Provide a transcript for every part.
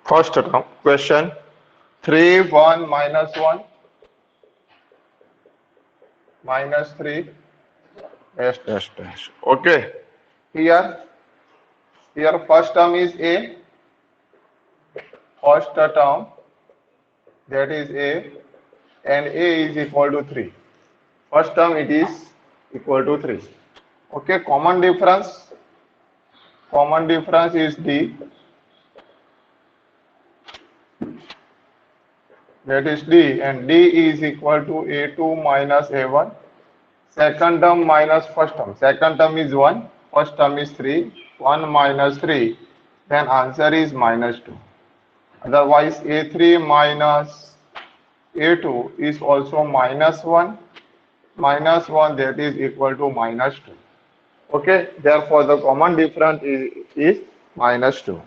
First term question 3 1 minus 1 minus 3 dash dash dash. Okay. Here here first term is a, first term, that is a, and a is equal to 3. First term it is equal to 3. Okay, common difference is d, that is d, and d is equal to a2 minus a1. Second term minus first term. Second term is 1, first term is 3. 1 minus 3, then answer is minus 2. Otherwise, a3 minus a2 is also minus 1. Minus 1, that is equal to minus 2. Okay, therefore the common difference is minus 2.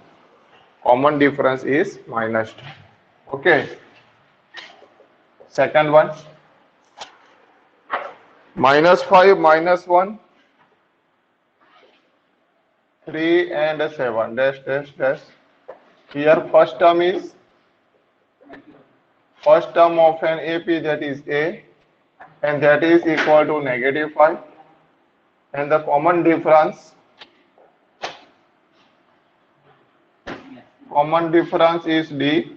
Common difference is minus 2. Okay, second one. Minus 5 minus 1, 3 and 7 dash dash dash. Here first term is first term of an AP, that is a, and that is equal to negative 5, and the common difference is d,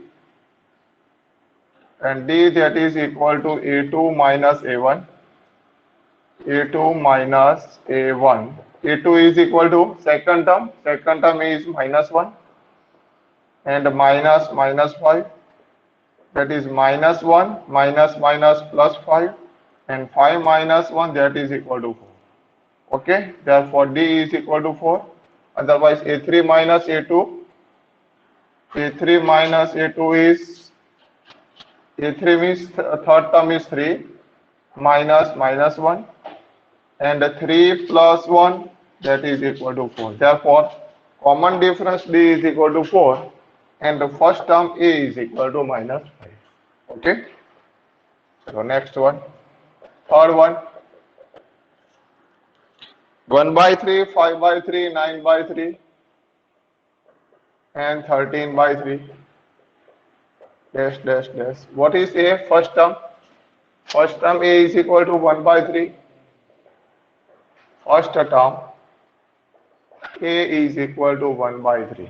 and d, that is equal to a2 minus a1. a2 minus a1. a2 is equal to second term is minus 1, and minus 5, that is minus 1 minus minus plus 5, and 5 minus 1, that is equal to 4. Okay, therefore d is equal to 4. Otherwise a3 minus a2, a3 minus a2 is, a3 means third term is 3 minus minus 1, and 3 plus 1, that is equal to 4. Therefore common difference d is equal to 4, and the first term a is equal to minus 5. Okay, so next one, third one. 1 by 3, 5 by 3, 9 by 3, and 13 by 3 dash dash dash. What is a? First term. First term a is equal to 1 by 3. First term a is equal to 1 by 3.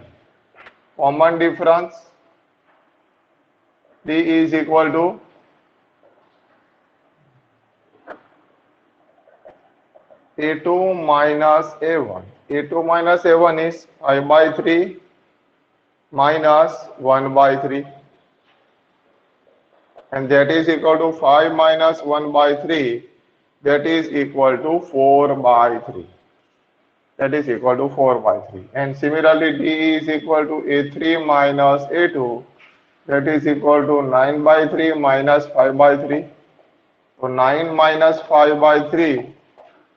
Common difference d is equal to a2 minus a1. a2 minus a1 is 5 by 3 minus 1 by 3, and that is equal to 5 minus 1 by 3, that is equal to 4 by 3. That is equal to 4 by 3. And similarly d is equal to a3 minus a2, that is equal to 9 by 3 minus 5 by 3. So 9 minus 5 by 3,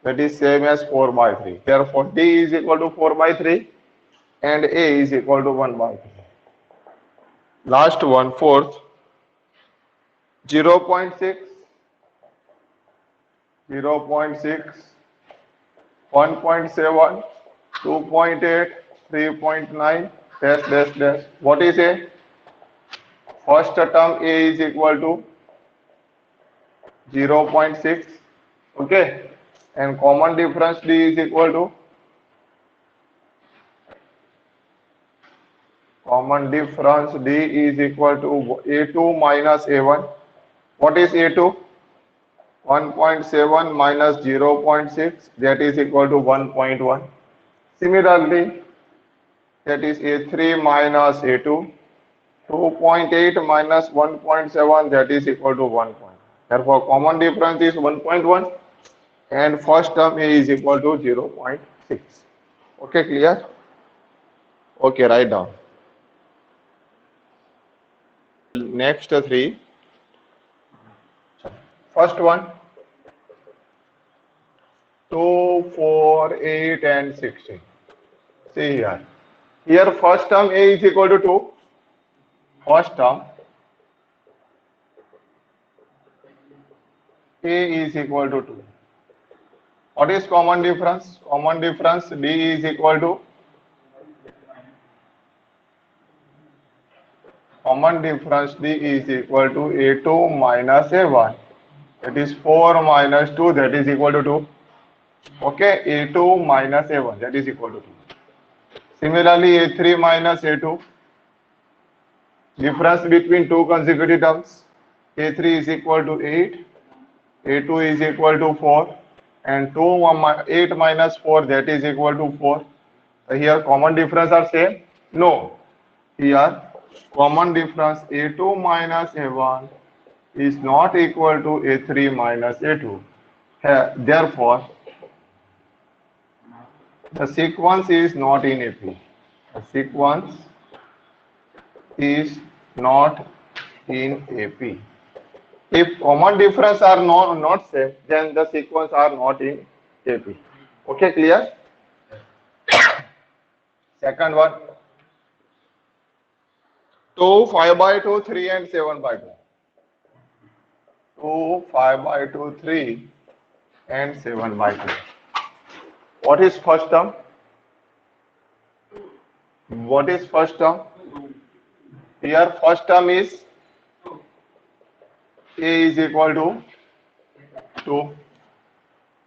that is same as 4 by 3. Therefore d is equal to 4 by 3, and a is equal to 1 by 3. Last one, fourth. 0.6, 0.6, 1.7, 2.8, 3.9 dash dash dash. What is a? First term a is equal to 0.6. Okay, and common difference d is equal to, common difference d is equal to a2 minus a1. What is a2? 1.7 minus 0.6, that is equal to 1.1. Similarly, that is a3 minus a2. 2.8 minus 1.7, that is equal to 1. Therefore common difference is 1.1, and first term a is equal to 0.6. Okay, clear? Okay, write down. Next three. First one, 2, 4, 8, and 16. See here. Here first term a is equal to 2. First term a is equal to 2. What is common difference? Common difference d is equal to common difference D is equal to A2 minus A1. That is 4 minus 2, that is equal to 2. Okay, A2 minus A1, that is equal to 2. Similarly, A3 minus A2, difference between two consecutive terms. A3 is equal to 8, A2 is equal to 4, and 8 minus 4, that is equal to 4. Here common difference are same? No. Here common difference A2 minus A1 is not equal to A3 minus A2. Therefore, the sequence is not in AP. The sequence is not in AP. If common difference are not same, then the sequence are not in AP. Okay, clear? Second one. 2, 5 by 2, 3 and 7 by 2. 2, 5 by 2, 3 and 7 by 2. What is first term? What is first term? Here first term is A is equal to 2.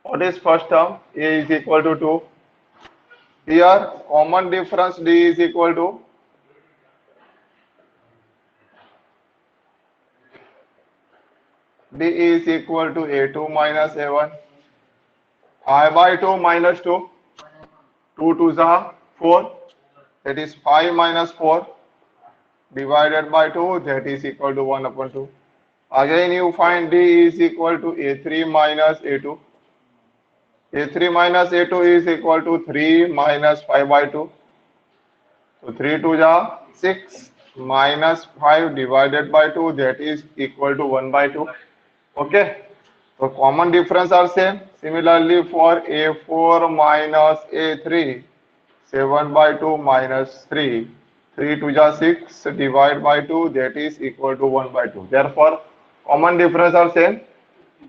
What is first term? A is equal to 2. Here common difference D is equal to D is equal to A2 minus A1. 5 by 2 minus 2. 2 2s are 4. That is 5 minus 4 divided by 2. That is equal to 1 upon 2. Again you find D is equal to A3 minus A2. A3 minus A2 is equal to 3 minus 5 by 2. So 3 2s are 6 minus 5 divided by 2. That is equal to 1 by 2. Okay. So common difference are same. Similarly for A4 minus A3, 7 by 2 minus 3, 3 2s are 6 divided by 2, that is equal to 1 by 2. Therefore, common difference are same.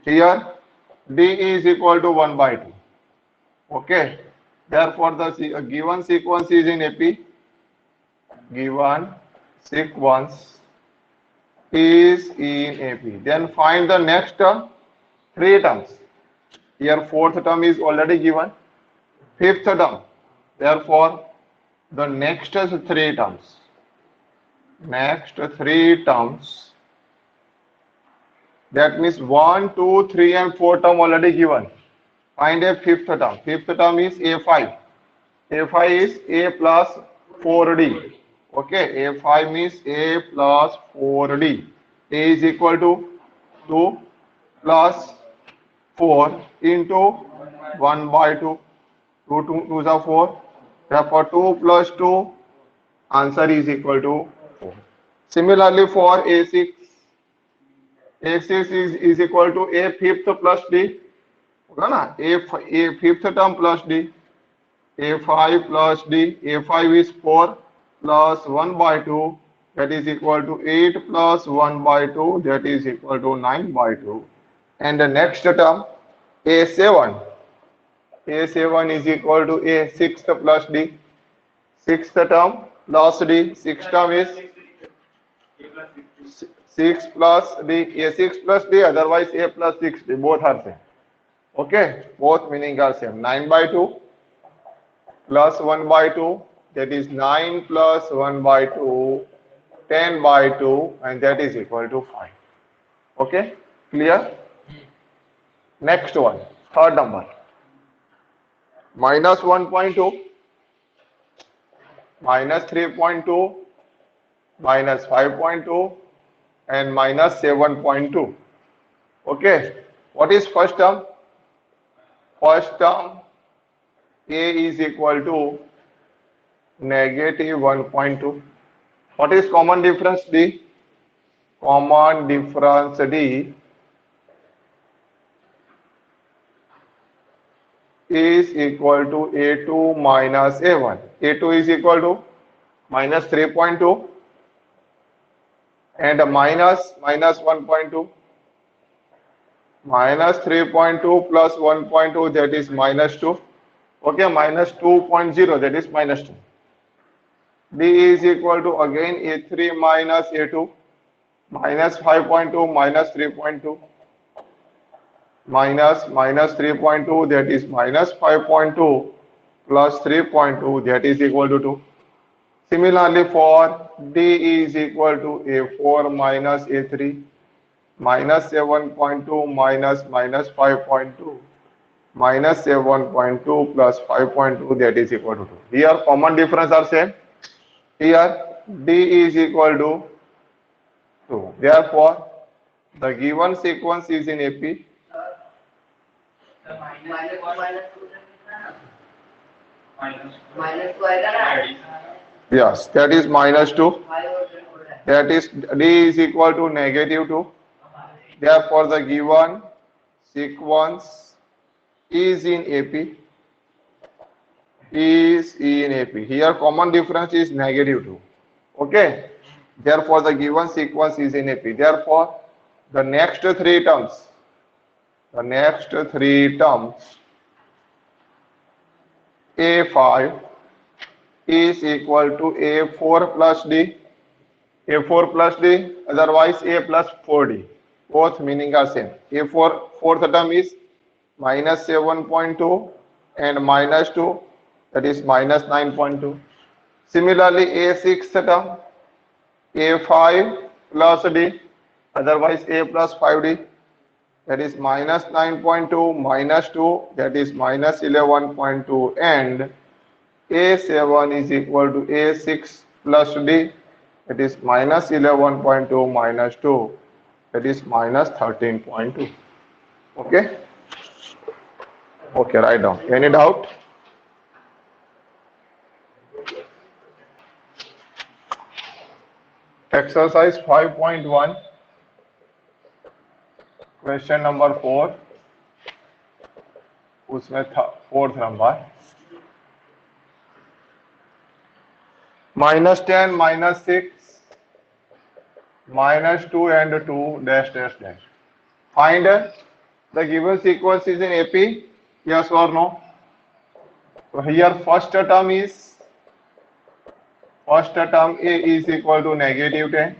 Here D is equal to 1 by 2. Okay. Therefore, the given sequence is in AP. Given sequence is in AP. Then find the next term. 3 terms. Here fourth term is already given. Fifth term. Therefore, the next 3 terms. Next 3 terms. That means 1, 2, 3 and 4 term already given. Find a fifth term. Fifth term is A5. A5 is A plus 4D. Okay, A5 means A plus 4D. A is equal to 2 plus 4 into 1 by 2. 2 2s are 4. Therefore, 2 plus 2, answer is equal to 4. Similarly, for A6, A6 is equal to A fifth plus D. A fifth term plus D. A5 plus D. A5 is 4 plus 1 by 2. That is equal to 8 plus 1 by 2. That is equal to 9 by 2. And the next term, A7. A7 is equal to A sixth plus D. Sixth term plus D. Sixth term is 6 plus D. A6 plus D, otherwise A plus 6D. Both are same. Okay, both meaning are same. 9 by 2 plus 1 by 2. That is 9 plus 1 by 2. 10 by 2, and that is equal to 5. Okay, clear? Next one, third number. Minus 1.2, minus 3.2, minus 5.2, and minus 7.2. Okay, what is first term? First term, A is equal to negative 1.2. What is common difference D? Common difference D is equal to A2 minus A1. A2 is equal to minus 3.2 and minus 1.2. Minus 3.2 plus 1.2, that is minus 2. Okay, minus 2.0, that is minus 2. D is equal to again A3 minus A2, minus 5.2 minus 3.2, minus 3.2, that is minus 5.2 plus 3.2, that is equal to 2. Similarly, for D is equal to A4 minus A3, minus 7.2 minus 5.2, minus 7.2 plus 5.2, that is equal to 2. Here common difference are same. Here D is equal to 2. Therefore, the given sequence is in AP. Yes, that is minus 2. That is D is equal to negative 2. Therefore, the given sequence is in AP. Is in AP. Here common difference is negative 2. Okay. Therefore, the given sequence is in AP. Therefore, the next three terms A5 is equal to A4 plus D, A4 plus D, otherwise A plus 4D. Both meaning are same. A4 fourth term is minus 7.2 and minus 2, that is minus 9.2. Similarly, A6th term A5 plus D, otherwise A plus 5D, that is minus 9.2 minus 2, that is minus 11.2, and A7 is equal to A6 plus D, that is minus 11.2 minus 2, that is minus 13.2. Okay? Okay, write down. Any doubt? Exercise 5.1, question number 4, उसमें था fourth number. minus 10 minus 6 minus 2 and 2 dash dash dash. Find the given sequence is in AP, yes or no? So here first term A is equal to negative 10.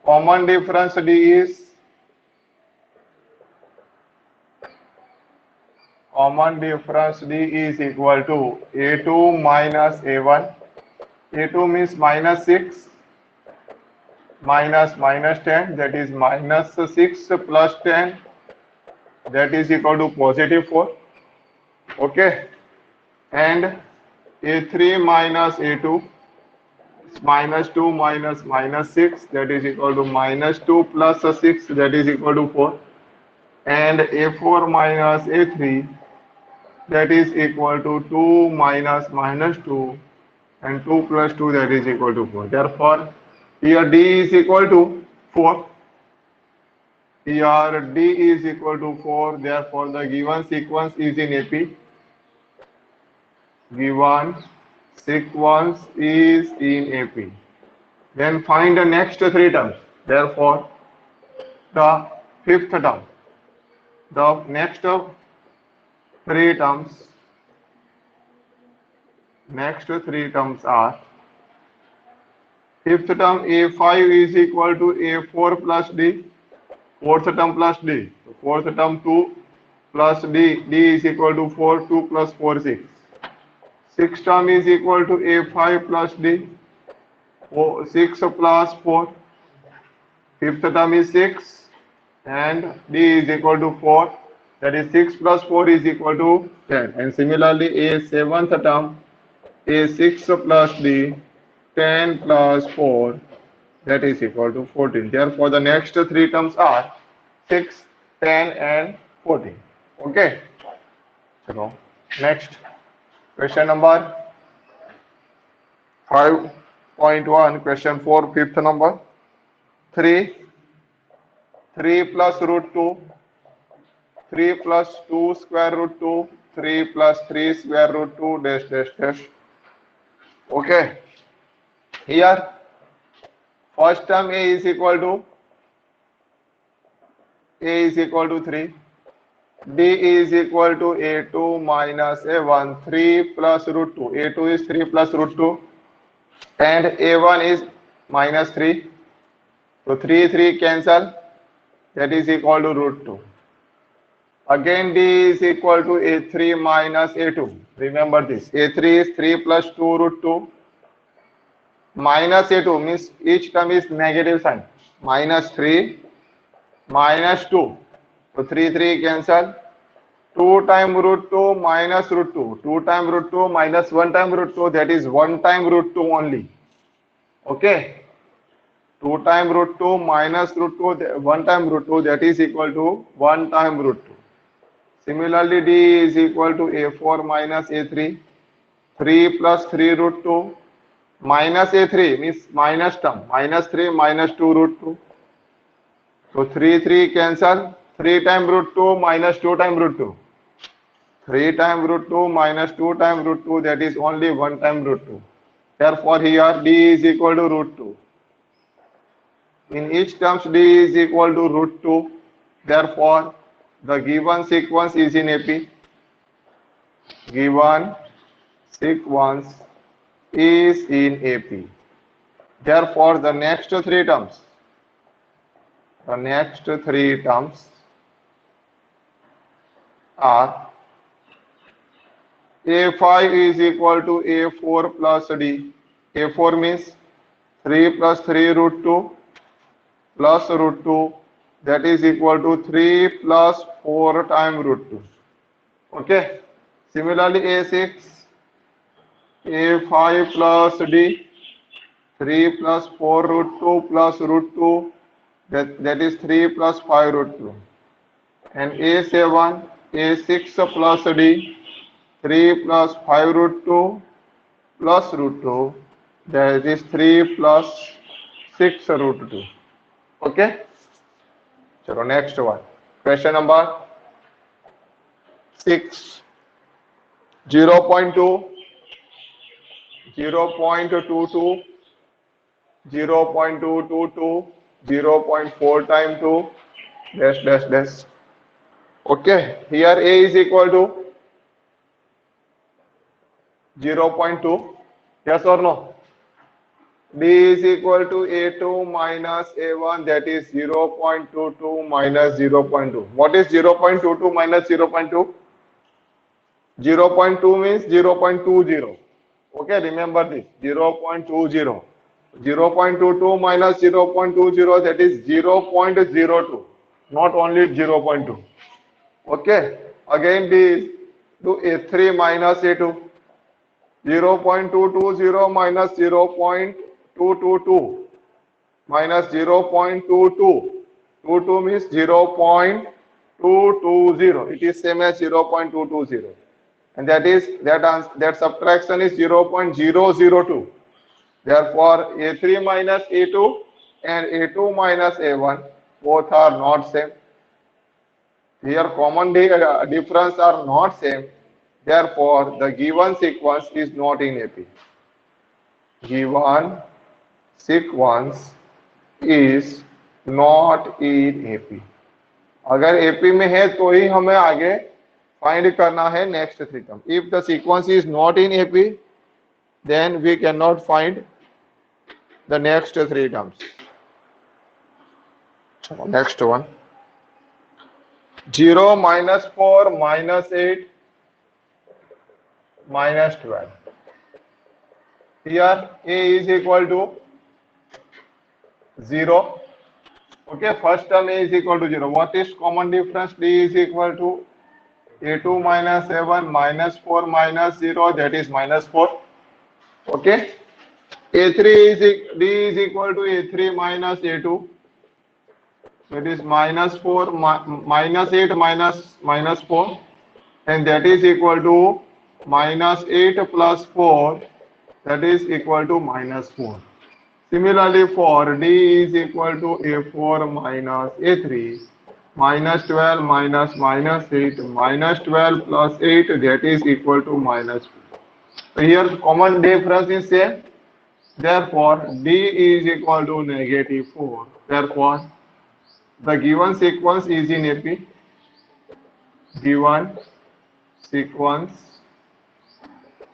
Common difference D is equal to A2 minus A1. A2 means minus 6 minus 10, that is minus 6 plus 10, that is equal to positive 4. Okay. And A3 minus A2 is minus 2 minus 6, that is equal to minus 2 plus 6, that is equal to 4. And A4 minus A3, that is equal to 2 minus 2, and 2 plus 2, that is equal to 4. Therefore, here D is equal to 4. Here D is equal to 4. Therefore, the given sequence is in AP. Given sequence is in AP. Then find the next three terms. Therefore, the fifth term. The next three terms are, fifth term A5 is equal to A4 plus D, fourth term plus D. So fourth term 2 plus D, D is equal to 4, 2 plus 4, 6. Sixth term is equal to A5 plus D, 6 plus 4. Fifth term is 6 and D is equal to 4, that is 6 plus 4 is equal to 10. And similarly, A seventh term A6 plus D, 10 plus 4, that is equal to 14. Therefore, the next three terms are 6, 10 and 14. Okay. So, next question number 5.1, question 4, fifth number. 3 plus root 2, 3 plus 2 square root 2, 3 plus 3 square root 2 dash dash dash. Okay. Here first term A is equal to 3. D is equal to A2 minus A1, 3 plus root 2. A2 is 3 plus root 2. and A1 is minus 3. So 3 cancel, that is equal to root 2. Again D is equal to A3 minus A2. Remember this, A3 is 3 plus 2 root 2 minus A2 means each term is negative sign, minus 3 minus 2. So 3 cancel, 2 times root 2 minus root 2, 2 times root 2 minus 1 time root 2, that is 1 time root 2 only. Okay, 2 times root 2 minus root 2, 1 time root 2, that is equal to 1 time root 2. Similarly, D is equal to A4 minus A3, 3 plus 3 root 2 minus A3 means minus term, minus 3 minus 2 root 2. So 3 cancel, 3 times root 2 minus 2 times root 2. 3 times root 2 minus 2 times root 2, that is only 1 time root 2. Therefore, here D is equal to root 2. In each terms, D is equal to root 2. Therefore, the given sequence is in AP. Given sequence is in AP. Therefore, the next three terms are A5 is equal to A4 plus D. A4 means 3 plus 3 root 2 plus root 2, that is equal to 3 plus 4 times root 2. Okay. Similarly, A6, A5 plus D, 3 plus 4 root 2 plus root 2, that is 3 plus 5 root 2. And A7, A6 plus D, 3 plus 5 root 2 plus root 2, that is 3 plus 6 root 2. Okay. So next one. Question number 6. 0.2, 0.22, 0.222, 0.4 times 2, dash dash dash. Okay, here A is equal to 0.2. Yes or no? D is equal to A2 minus A1, that is 0.22 minus 0.2. What is 0.22 minus 0.2? 0.2 means 0.20. Okay, remember this, 0.20. 0.22 minus 0.20, that is 0.02, not only 0.2. Okay, again this to A3 minus A2, 0.220 minus 0.222 minus 0.22. 22 means 0.220. It is same as 0.220. And that subtraction is 0.002. Therefore, A3 minus A2 and A2 minus A1 both are not same. Here common difference are not same. Therefore, the given sequence is not in AP. Given sequence is not in AP. अगर AP में है तो ही हमें आगे find करना है next three term. If the sequence is not in AP, then we cannot find the next three terms. Next one. 0 minus 4 minus 8 minus 12. Here A is equal to 0. Okay, first term A is equal to 0. What is common difference? D is equal to A2 minus A1 minus 4 minus 0, that is minus 4. Okay. A3 is D is equal to A3 minus A2. That is minus 4 minus 8 minus 4, and that is equal to minus 8 plus 4, that is equal to minus 4. Similarly, for D is equal to A4 minus A3 minus 12 minus 8 minus 12 plus 8, that is equal to minus 4. So here common difference is same. Therefore, D is equal to negative 4. Therefore, the given sequence is in AP. Given sequence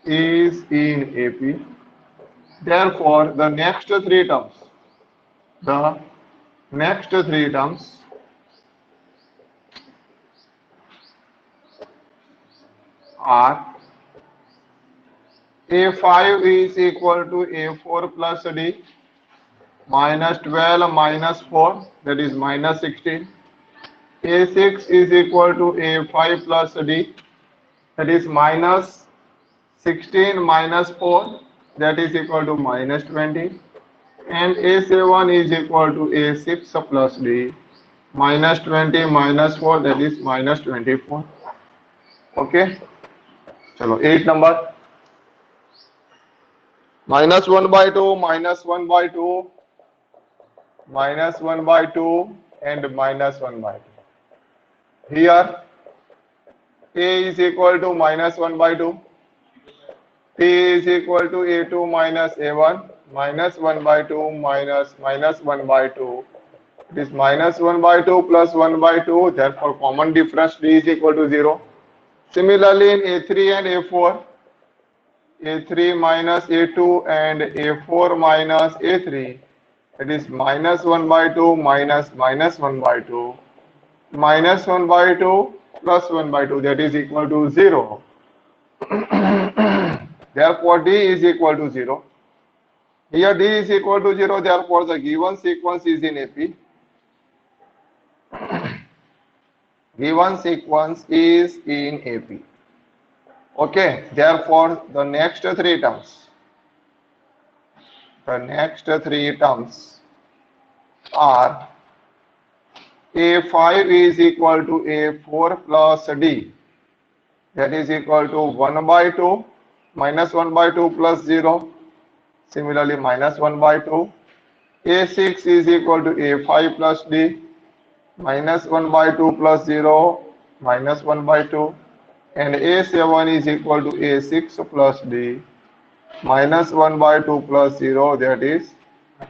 is in AP. Therefore, the next three terms are A5 is equal to A4 plus D, minus 12 minus 4, that is minus 16. A6 is equal to A5 plus D, that is minus 16 minus 4, that is equal to minus 20. And A7 is equal to A6 plus D, minus 20 minus 4, that is minus 24. Okay, chalo 8 number. Minus 1 by 2, minus 1 by 2, minus 1 by 2, and minus 1 by 2. Here A is equal to minus 1 by 2. P is equal to A2 minus A1, minus 1 by 2 minus 1 by 2. It is minus 1 by 2 plus 1 by 2. Therefore, common difference D is equal to 0. Similarly, in A3 and A4, A3 minus A2 and A4 minus A3, it is minus 1 by 2 minus 1 by 2, minus 1 by 2 plus 1 by 2, that is equal to 0. Therefore, D is equal to 0. Here D is equal to 0, therefore the given sequence is in AP. Given sequence is in AP. Okay, therefore the next three terms are A5 is equal to A4 plus D, that is equal to 1 by 2, minus 1 by 2 plus 0, similarly minus 1 by 2. A6 is equal to A5 plus D, minus 1 by 2 plus 0, minus 1 by 2. And A7 is equal to A6 plus D, minus 1 by 2 plus 0, that is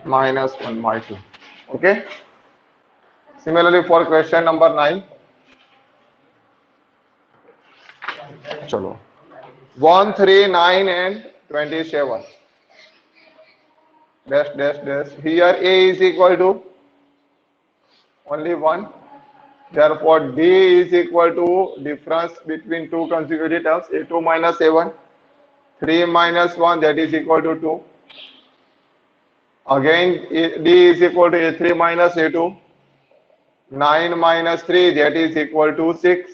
minus 1 by 2. Okay. Similarly, for question number 9. Chalo. 1, 3, 9 and 27. Dash, dash, dash. Here A is equal to only 1. Therefore, D is equal to difference between two consecutive terms, A2 minus A1. 3 minus 1, that is equal to 2. Again, D is equal to A3 minus A2. 9 minus 3, that is equal to 6.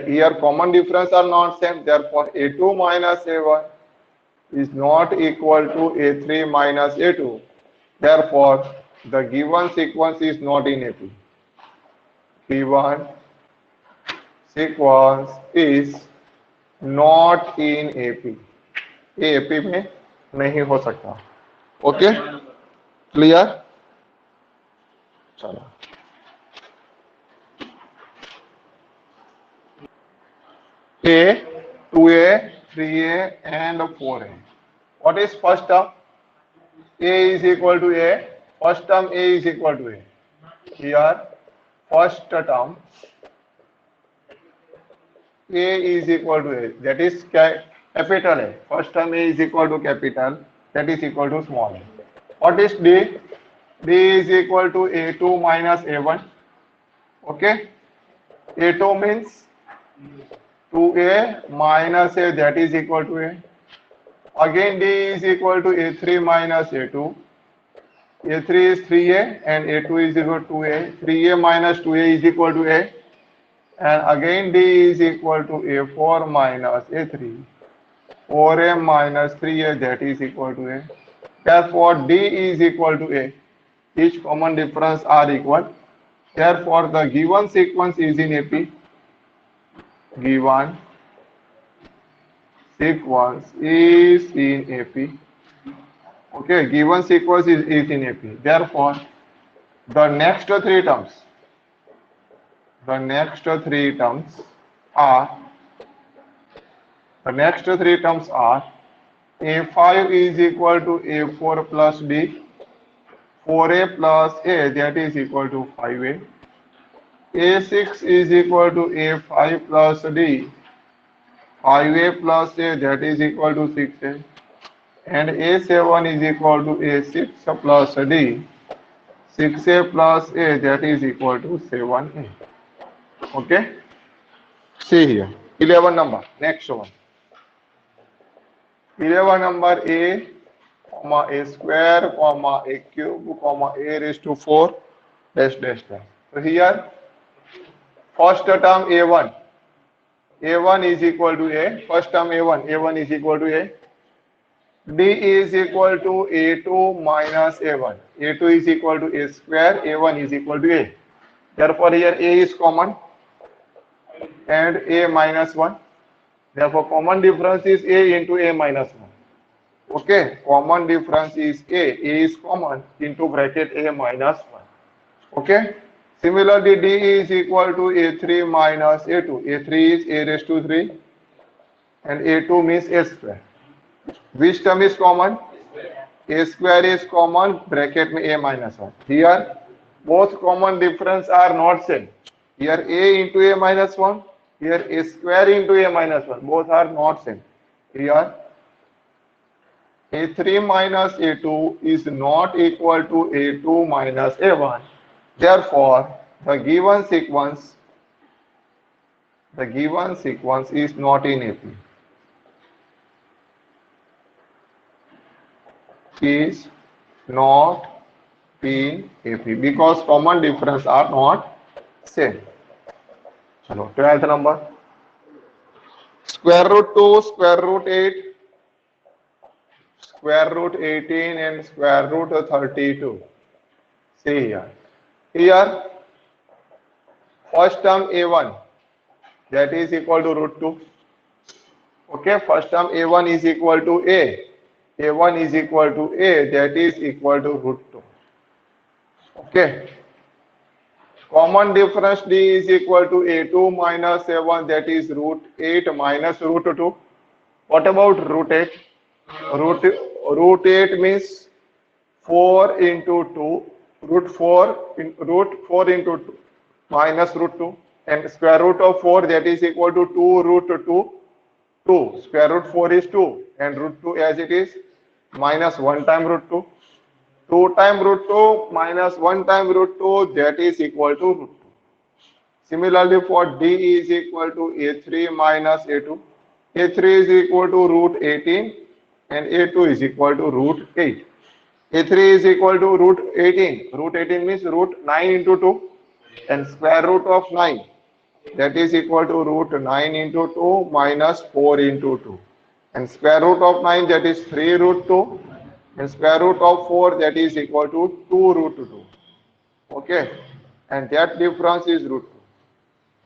Here common difference are not same, therefore A2 minus A1 is not equal to A3 minus A2. Therefore, the given sequence is not in AP. Given sequence is not in AP. ये AP में नहीं हो सकता. Okay? Clear? चलो. A, 2A, 3A and 4A. What is first term? A is equal to A. First term A is equal to A. Here first term A is equal to A. That is capital A. First term A is equal to capital. That is equal to small a. What is D? D is equal to A2 minus A1. Okay. A2 means 2A minus A, that is equal to A. Again D is equal to A3 minus A2. A3 is 3A and A2 is equal to A. 3A minus 2A is equal to A. And again D is equal to A4 minus A3. 4A minus 3A, that is equal to A. Therefore D is equal to A. Each common difference are equal. Therefore the given sequence is in AP. Given sequence is in AP. Okay, given sequence is in AP. Therefore, the next three terms are A5 is equal to A4 plus D, 4A plus A, that is equal to 5A. A6 is equal to A5 plus D, 5A plus A, that is equal to 6A. and A7 is equal to A6 plus D. 6A plus A, that is equal to 7A. Okay. See here. 11 number. Next one. 11 number A, comma A square, comma A cube, comma A raised to 4, dash dash dash. So here, first term A1. A1 is equal to A. First term A1. A1 is equal to A. D is equal to A2 minus A1. A2 is equal to A square. A1 is equal to A. Therefore, here A is common and A minus 1. Therefore, common difference is A into A minus 1. Okay, common difference is A. A is common into bracket A minus 1. Okay. Similarly, D is equal to A3 minus A2. A3 is A raised to 3 and A2 means A square. Which term is common? A square is common, bracket में A minus 1. Here, both common difference are not same. Here A into A minus 1, here A square into A minus 1. Both are not same. Here, A3 minus A2 is not equal to A2 minus A1. Therefore, the given sequence is not in AP. Is not in AP because common difference are not same. Chalo, 12th number. Square root 2, square root 8, square root 18 and square root 32. See here. Here, first term A1, that is equal to root 2. Okay, first term A1 is equal to A. A1 is equal to A, that is equal to root 2. Okay. Common difference D is equal to A2 minus A1, that is root 8 minus root 2. What about root 8? Root 8 means 4 into 2, root 4 into 2 minus root 2, and square root of 4, that is equal to 2 root 2. 2. Square root 4 is 2 and root 2 as it is minus 1 time root 2. 2 time root 2 minus 1 time root 2, that is equal to root 2. Similarly, for D is equal to A3 minus A2. A3 is equal to root 18 and A2 is equal to root 8. A3 is equal to root 18. Root 18 means root 9 into 2 and square root of 9. That is equal to root 9 into 2 minus 4 into 2. And square root of 9, that is 3 root 2. And square root of 4, that is equal to 2 root 2. Okay. And that difference is root 2.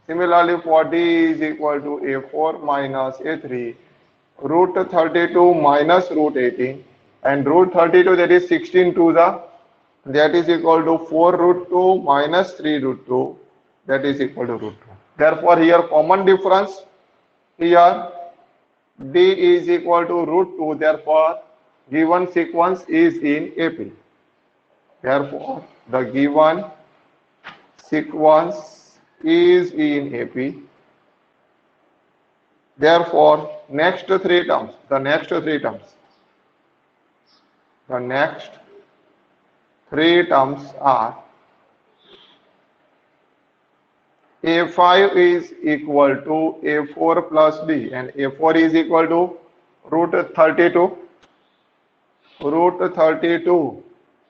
Similarly, for D is equal to A4 minus A3. Root 32 minus root 18. And root 32, that is 16 to the, that is equal to 4 root 2 minus 3 root 2. That is equal to root 2. Therefore, here common difference, here D is equal to root 2. Therefore, given sequence is in AP. Therefore, the given sequence is in AP. Therefore, next three terms, the next three terms are A5 is equal to A4 plus D, and A4 is equal to root 32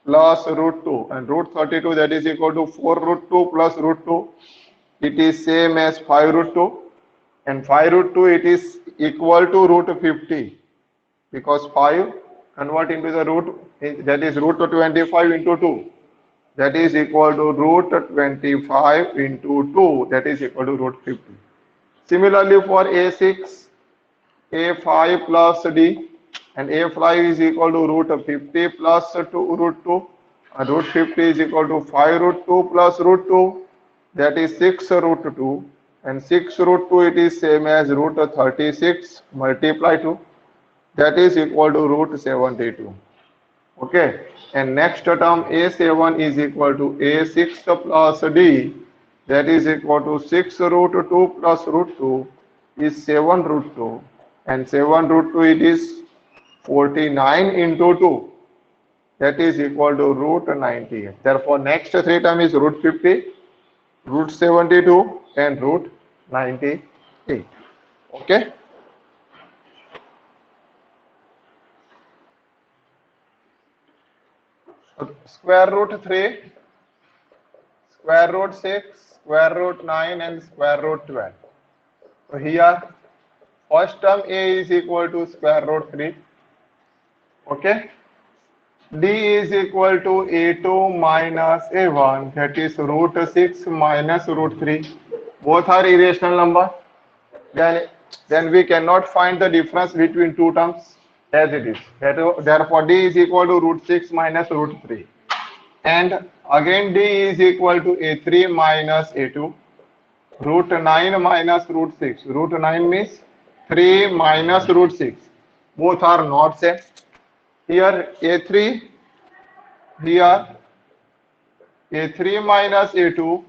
plus root 2, and root 32, that is equal to 4 root 2 plus root 2. It is same as 5 root 2, and 5 root 2, it is equal to root 50 because 5 convert into the root, that is root 25 into 2. That is equal to root 25 into 2, that is equal to root 50. Similarly, for A6, A5 plus D, and A5 is equal to root 50 plus 2 root 2, and root 50 is equal to 5 root 2 plus root 2, that is 6 root 2, and 6 root 2, it is same as root 36 multiply 2, that is equal to root 72. Okay, and next term A7 is equal to A6 plus D, that is equal to 6 root 2 plus root 2 is 7 root 2, and 7 root 2, it is 49 into 2, that is equal to root 98. Therefore, next three term is root 50, root 72 and root 98. Okay. Square root 3, square root 6, square root 9 and square root 12. So here first term a is equal to square root 3. Okay. D is equal to a2 minus a1, that is root 6 minus root 3. Both are irrational number. Then we cannot find the difference between two terms as it is. Therefore, D is equal to root 6 minus root 3. And again D is equal to a3 minus a2. Root 9 minus root 6. Root 9 means 3 minus root 6. Both are not same. Here a3, here a3 minus a2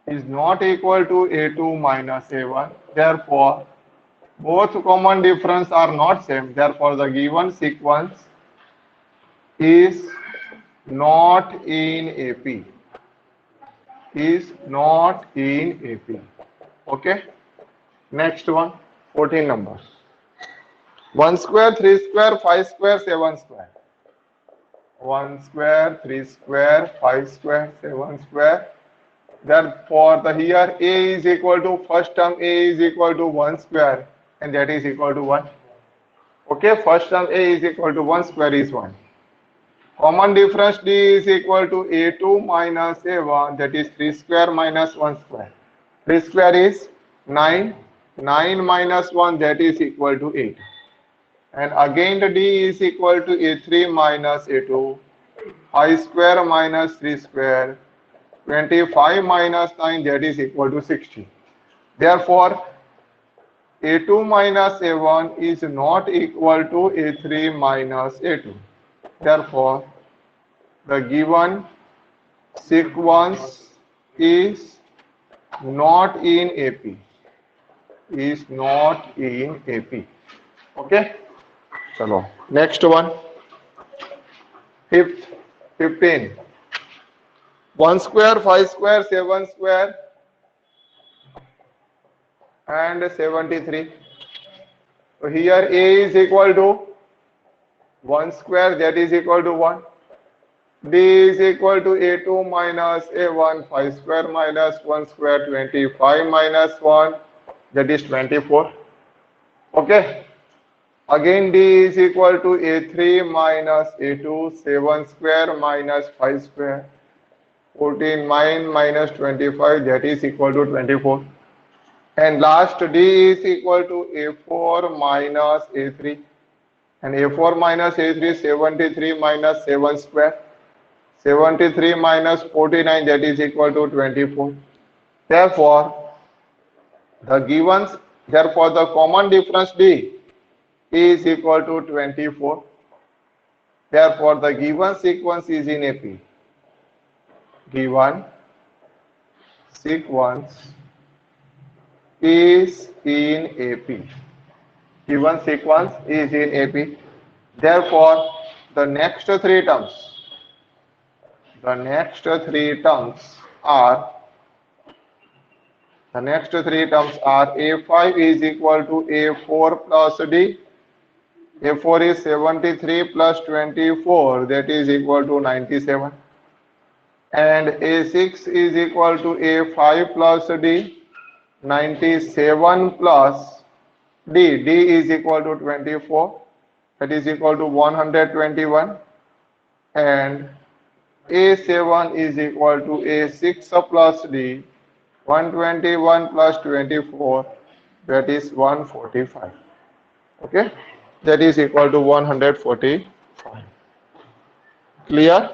is not equal to a2 minus a1. Therefore, both common difference are not same. Therefore, the given sequence is not in AP. Is not in AP. Okay. Next one, 14 numbers. 1 square, 3 square, 5 square, 7 square. 1 square, 3 square, 5 square, 7 square. Therefore, here a is equal to first term a is equal to 1 square and that is equal to 1. Okay, first term a is equal to 1 square is 1. Common difference d is equal to a2 minus a1, that is 3 square minus 1 square. 3 square is 9. 9 minus 1, that is equal to 8. And again the d is equal to a3 minus a2. 5 square minus 3 square. 25 minus 9, that is equal to 60. Therefore, a2 minus a1 is not equal to a3 minus a2. Therefore, the given sequence is not in AP. Is not in AP. Okay. Chalo. Next one. 15. 1 square, 5 square, 7 square and 73. So here a is equal to 1 square, that is equal to 1. D is equal to a2 minus a1, 5 square minus 1 square, 25 minus 1, that is 24. Okay. Again D is equal to a3 minus a2, 7 square minus 5 square, 14 minus 25, that is equal to 24. And last D is equal to a4 minus a3. And a4 minus a3, 73 minus 7 square. 73 minus 49, that is equal to 24. Therefore, the common difference D is equal to 24. Therefore, the given sequence is in AP. Given sequence is in AP. Given sequence is in AP. Therefore, the next three terms are a5 is equal to a4 plus d. a4 is 73 plus 24, that is equal to 97. And a6 is equal to a5 plus d. 97 plus d. D is equal to 24, that is equal to 121. And a7 is equal to a6 plus d. 121 plus 24, that is 145. Okay, that is equal to 145. Clear?